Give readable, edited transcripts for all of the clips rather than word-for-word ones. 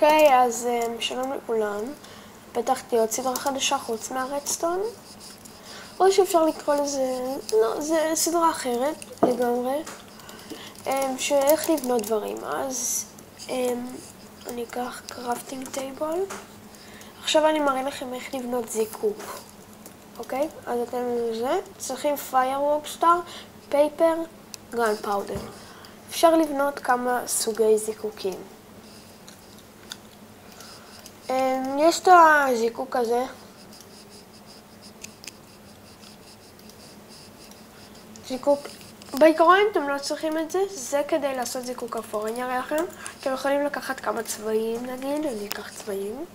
אוקיי, אז שלום לכולם. פתחתי עוד סדרה חדשה חוץ מהרדסטון. או שאפשר לקרוא לזה, לא, זה סדרה אחרת לגמרי. שאיך לבנות דברים. אז אני אקח קראפטינג טייבל. עכשיו אני מראה לכם איך לבנות זיקוק. אוקיי? אז אתם צריכים פיירוורק סטאר, פייפר, גן פאודר. אפשר לבנות כמה סוגי זיקוקים. יש את הזיקוק הזה. זיקוק, בעיקרון אתם לא צריכים את זה, זה כדי לעשות זיקוק אפור. אני אראה לכם, אתם יכולים לקחת כמה צבעים נגיד, אני אקח צבעים.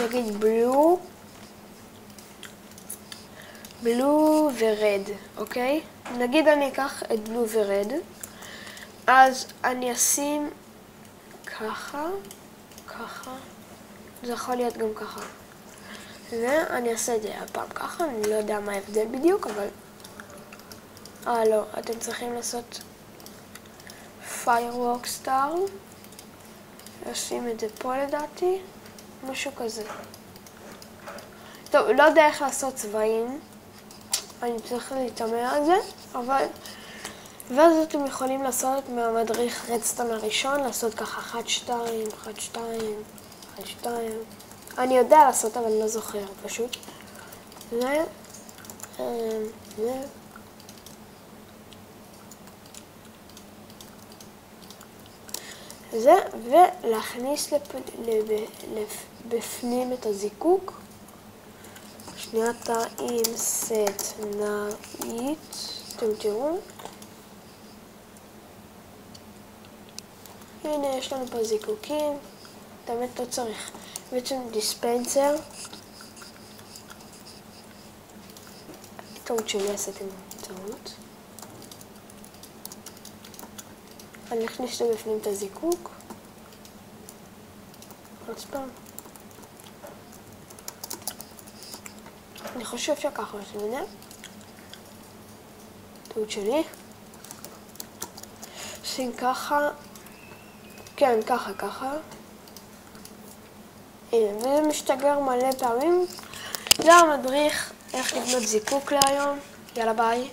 נגיד בלו ורד, אוקיי? נגיד אני אקח את בלו ורד, אז אני אשים ככה, זה יכול להיות גם ככה. ואני אעשה את זה הפעם ככה, אני לא יודע מה ההבדל בדיוק, אבל... לא, אתם צריכים לעשות פיירוורק סטאר, לשים את זה פה לדעתי, משהו כזה. טוב, לא יודע איך לעשות צבעים, אני צריך להתאמר על זה, אבל... ואז אתם יכולים לעשות מהמדריך רדסטון הראשון, לעשות ככה 1, 2, 1, 2, 1, 2. אני יודע לעשות, אבל לא זוכר פשוט. ולהכניס בפנים את הזיקוק. שנייה עם סט נאית, אתם תראו. הנה יש לנו פה זיקוקים, באמת לא צריך. בעצם דיספנסר. טעות שלי עשיתם טעות. אני אכניס בפנים את הזיקוק. עוד פעם. אני חושב שככה עושים את זה. טעות שלי. עושים ככה. כן, ככה. הנה, וזה משתגר מלא פעמים. זה המדריך איך לבנות זיקוק להיום. יאללה ביי.